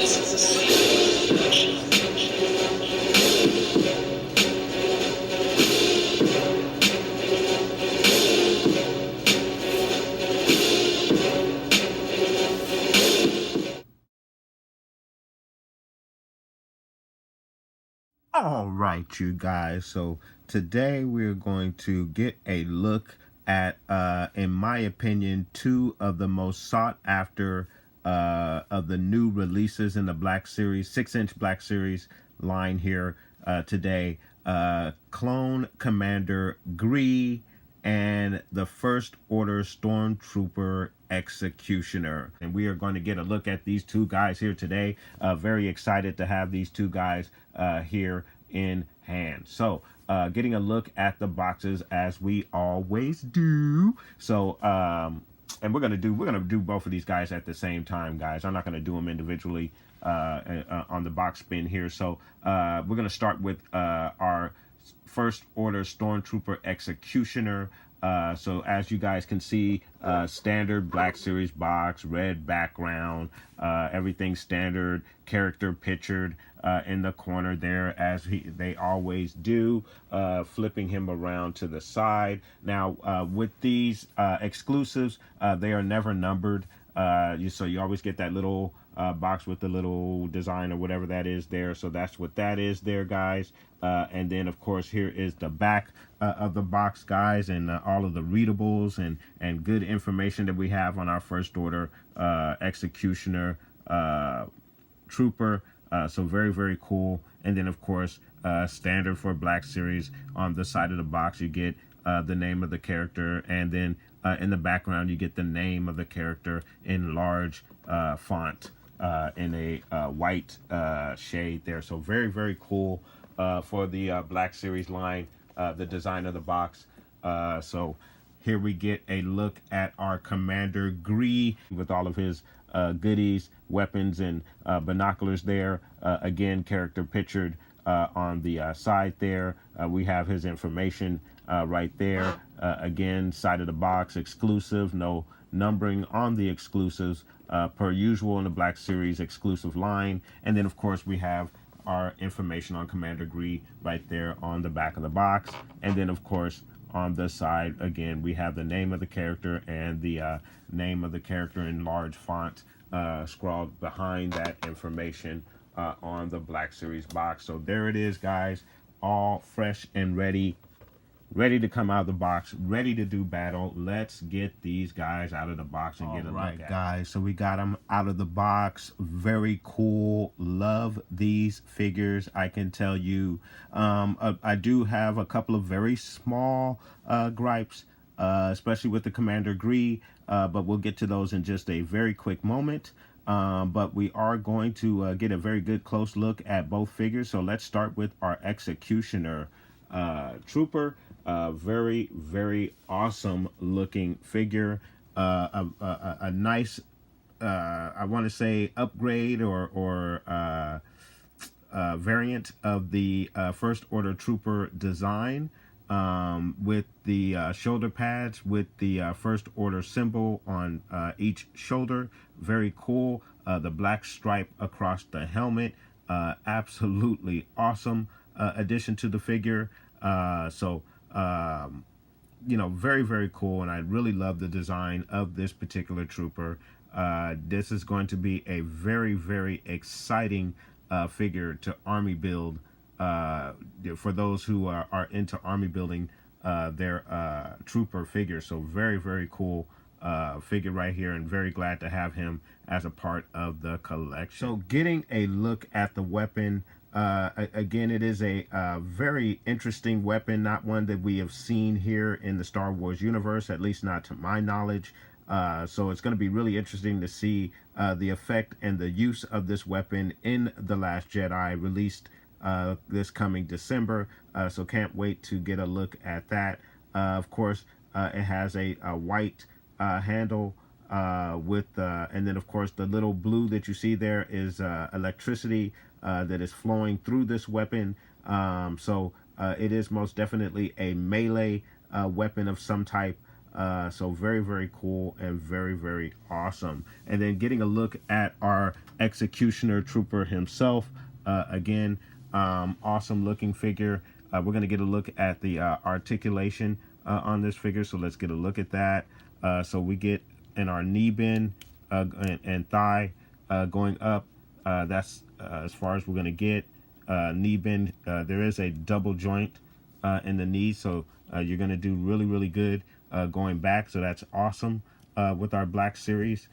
All right, you guys. So today we're going to get a look at, in my opinion, two of the most sought after of the new releases in the Black Series, 6-inch Black Series line here today. Clone Commander Gree and the First Order Stormtrooper Executioner. And we are going to get a look at these two guys here today. Very excited to have these two guys here in hand. So getting a look at the boxes as we always do. So and we're gonna do both of these guys at the same time, guys. I'm not gonna do them individually on the box spin here. So we're gonna start with our First Order Stormtrooper Executioner. So as you guys can see, standard Black Series box, red background, everything standard, character pictured in the corner there, as they always do, flipping him around to the side. Now with these exclusives, they are never numbered, so you always get that little box with the little design or whatever that is there. So that's what that is there, guys. And then of course here is the back of the box, guys, and all of the readables and good information that we have on our First Order Executioner Trooper. So very cool. And then of course standard for Black Series, on the side of the box you get the name of the character, and then in the background you get the name of the character in large font in a white shade there. So very cool for the Black Series line, the design of the box. So here we get a look at our Commander Gree with all of his goodies, weapons, and binoculars there. Again, character pictured on the side there. We have his information right there. Again, side of the box, exclusive, no numbering on the exclusives, per usual in the Black Series exclusive line. And then of course we have our information on Commander Gree right there on the back of the box. And then of course on the side, again, we have the name of the character and the name of the character in large font scrawled behind that information on the Black Series box. So there it is, guys, all fresh and ready to come out of the box, ready to do battle. Let's get these guys out of the box and get a look at, guys. So we got them out of the box. Very cool. Love these figures, I can tell you. I do have a couple of very small gripes, especially with the Commander Gree, but we'll get to those in just a very quick moment. But we are going to get a very good close look at both figures. So let's start with our Executioner Trooper. Very awesome looking figure. A nice, I want to say, upgrade or variant of the First Order Trooper design, with the shoulder pads with the First Order symbol on each shoulder. Very cool. The black stripe across the helmet. Absolutely awesome addition to the figure. You know, very cool, and I really love the design of this particular trooper. This is going to be a very exciting figure to army build, for those who are into army building their trooper figure. So very cool figure right here, and very glad to have him as a part of the collection. So getting a look at the weapon, again, it is a very interesting weapon, not one that we have seen here in the Star Wars universe, at least not to my knowledge. So it's going to be really interesting to see the effect and the use of this weapon in The Last Jedi, released this coming December. So can't wait to get a look at that. Of course, it has a white handle with and then of course the little blue that you see there is electricity that is flowing through this weapon. So it is most definitely a melee weapon of some type. So very, very cool and very, very awesome. And then getting a look at our executioner trooper himself. Again, awesome looking figure. We're going to get a look at the articulation on this figure. So let's get a look at that. So we get in our knee bend and thigh going up. That's as far as we're going to get. Knee bend. There is a double joint in the knee, so you're going to do really, really good going back. So that's awesome with our Black Series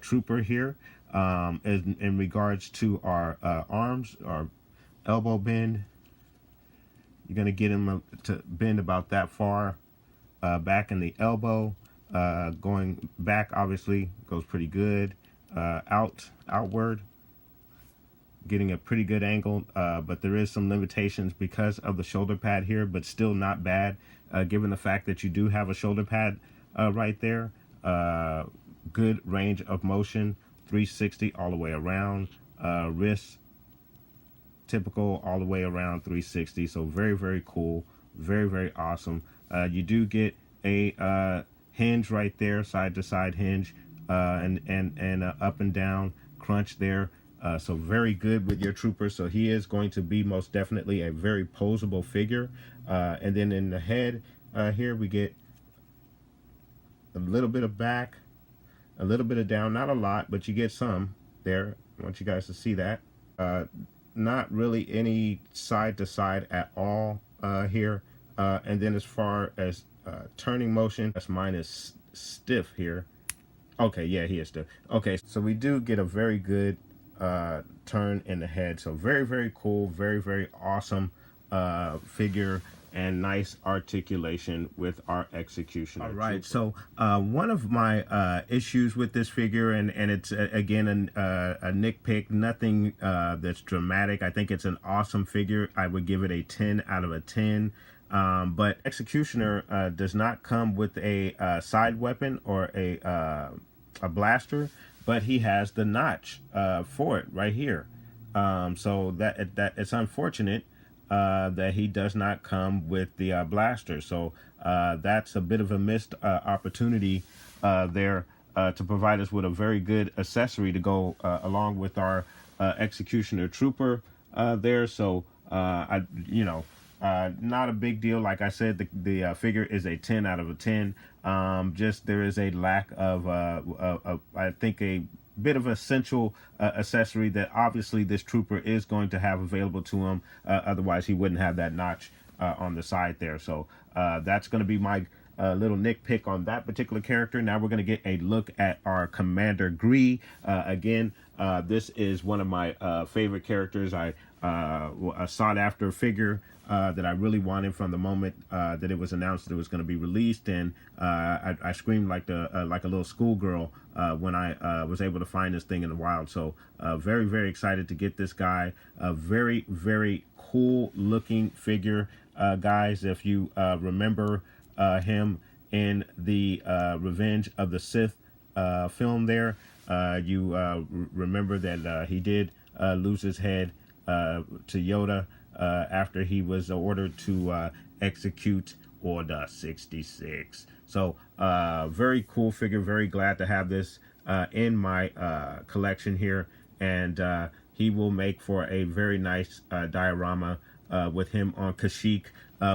trooper here. In regards to our arms, our elbow bend, you're going to get him to bend about that far back in the elbow. Going back, obviously, goes pretty good. Outward, getting a pretty good angle, but there is some limitations because of the shoulder pad here, but still not bad, given the fact that you do have a shoulder pad right there. Good range of motion, 360 all the way around. Wrist, typical all the way around 360. So very, very cool, very, very awesome. You do get a hinge right there, side to side hinge, and up and down crunch there. So very good with your trooper. So he is going to be most definitely a very posable figure. And then in the head here we get a little bit of back, a little bit of down, not a lot, but you get some there. I want you guys to see that. Not really any side to side at all here. And then as far as turning motion, that's mine is stiff here. Okay, yeah, he is stiff. Okay, so we do get a very good turn in the head. So very, very cool, very, very awesome figure, and nice articulation with our executioner. All right, so one of my issues with this figure, and it's again a nitpick, nothing that's dramatic. I think it's an awesome figure. I would give it a 10 out of a 10. But executioner does not come with a side weapon or a blaster, but he has the notch for it right here. So that it's unfortunate that he does not come with the blaster. So that's a bit of a missed opportunity there to provide us with a very good accessory to go along with our executioner trooper there. So not a big deal. Like I said, the figure is a 10 out of a 10. Just there is a lack of I think a bit of essential accessory that obviously this trooper is going to have available to him. Otherwise, he wouldn't have that notch on the side there. So that's going to be my little nitpick on that particular character. Now we're going to get a look at our Commander Gree. Again, this is one of my favorite characters. A sought after figure that I really wanted from the moment that it was announced that it was going to be released, and I screamed like a little schoolgirl when I was able to find this thing in the wild. So very, very excited to get this guy. A very, very cool looking figure, guys. If you remember him in the Revenge of the Sith film there, you remember that he did lose his head to Yoda after he was ordered to execute Order 66. So very cool figure. Very glad to have this in my collection here, and he will make for a very nice diorama with him on Kashyyyk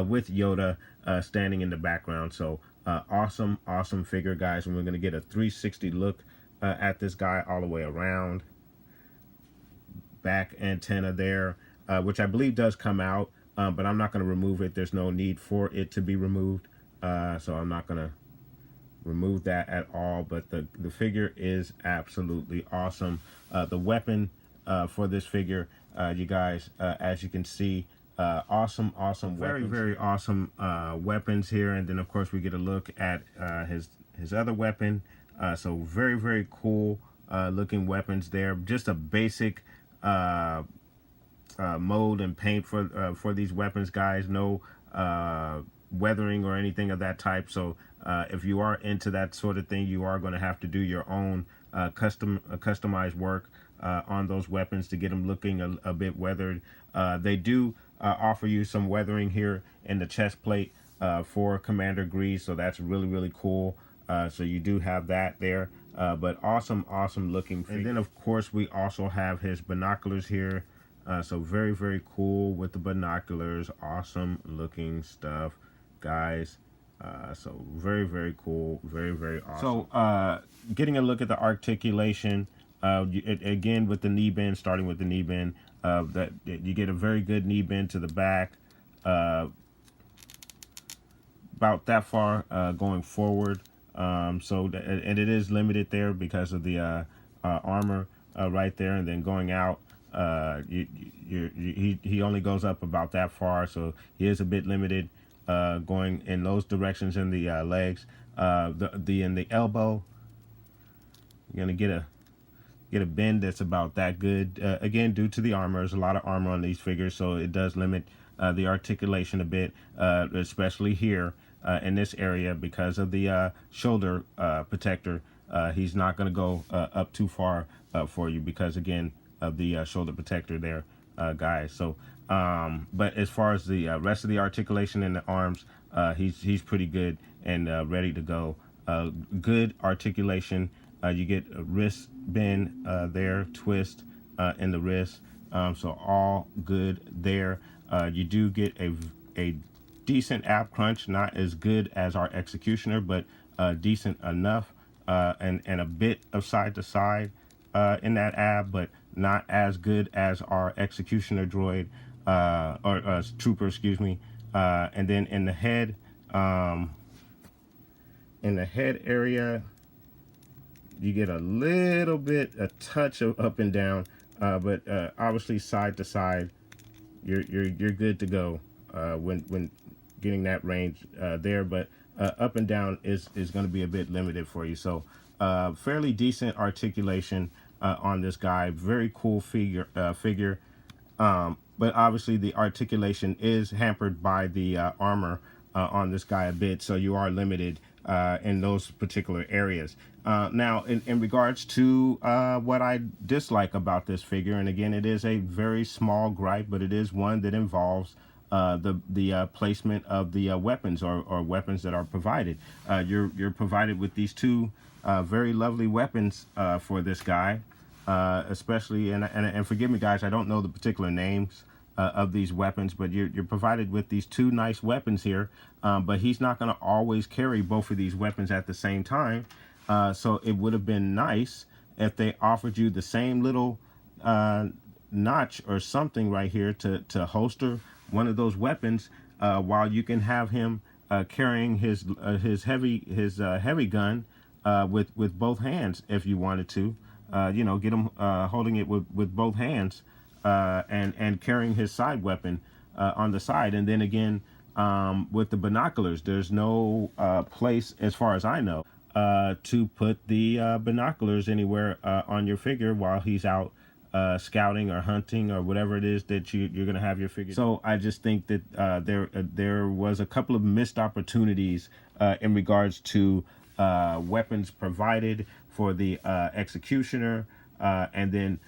with Yoda standing in the background. So awesome figure, guys, and we're going to get a 360 look at this guy all the way around. Back antenna there, which I believe does come out, but I'm not going to remove it. There's no need for it to be removed, so I'm not going to remove that at all. But the figure is absolutely awesome. The weapon for this figure, you guys, as you can see, awesome very, very awesome weapons here. And then of course we get a look at his other weapon. So very, very cool looking weapons there. Just a basic mold and paint for these weapons, guys. No weathering or anything of that type. So if you are into that sort of thing, you are going to have to do your own customized work on those weapons to get them looking a bit weathered. They do offer you some weathering here in the chest plate for Commander Gree, so that's really, really cool. So you do have that there, but awesome, awesome looking figure. And then, of course, we also have his binoculars here. So very, very cool with the binoculars. Awesome looking stuff, guys. So very, very cool. Very, very awesome. So getting a look at the articulation, again with the knee bend, starting with the knee bend, that you get a very good knee bend to the back, about that far going forward. And it is limited there because of the armor right there, and then going out, he only goes up about that far, so he is a bit limited going in those directions in the legs. In the elbow, you're gonna get a bend that's about that good. Again, due to the armor, there's a lot of armor on these figures, so it does limit the articulation a bit, especially here in this area because of the shoulder protector. He's not going to go up too far for you because, again, of the shoulder protector there, guys. So, but as far as the rest of the articulation in the arms, he's pretty good and ready to go. Good articulation. You get a wrist bend there, twist in the wrist. So all good there. You do get a decent ab crunch, not as good as our executioner, but decent enough, and a bit of side to side in that ab, but not as good as our executioner droid or trooper, excuse me. And then in the head area, you get a little bit, a touch of up and down, but obviously side to side, you're good to go when getting that range there. But up and down is going to be a bit limited for you. So fairly decent articulation on this guy. Very cool figure. But obviously the articulation is hampered by the armor on this guy a bit, so you are limited in those particular areas. Now, in regards to what I dislike about this figure, and again, it is a very small gripe, but it is one that involves the placement of the weapons or weapons that are provided. You're provided with these two very lovely weapons for this guy, especially, and forgive me, guys, I don't know the particular names of these weapons, but you're provided with these two nice weapons here, but he's not going to always carry both of these weapons at the same time. So it would have been nice if they offered you the same little notch or something right here to holster one of those weapons, while you can have him carrying his heavy gun with both hands if you wanted to. Get him holding it with both hands, and carrying his side weapon on the side. And then again, with the binoculars, there's no place, as far as I know, to put the binoculars anywhere on your figure while he's out scouting or hunting or whatever it is that you're going to have your figure. So I just think that there was a couple of missed opportunities in regards to weapons provided for the executioner, and then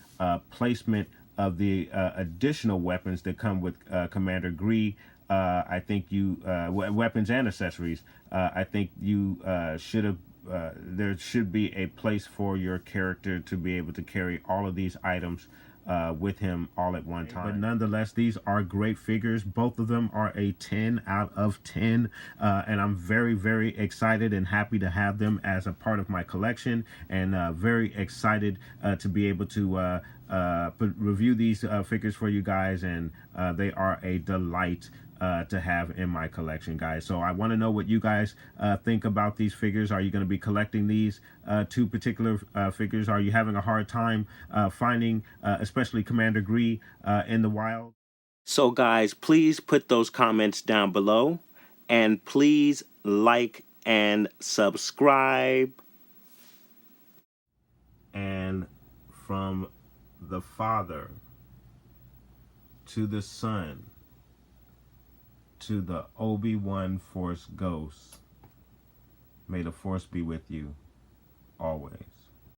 placement of the additional weapons that come with Commander Gree. I think weapons and accessories. I think you should have. There should be a place for your character to be able to carry all of these items with him all at one time. But nonetheless, these are great figures. Both of them are a 10 out of 10, and I'm very, very excited and happy to have them as a part of my collection, and very excited to be able to review these figures for you guys, and they are a delight to have in my collection, guys. So I want to know what you guys think about these figures. Are you going to be collecting these two particular figures? Are you having a hard time finding especially Commander Gree in the wild? So guys, please put those comments down below, and please like and subscribe. And from the Father to the Son to the Obi-Wan Force Ghost, may the Force be with you always.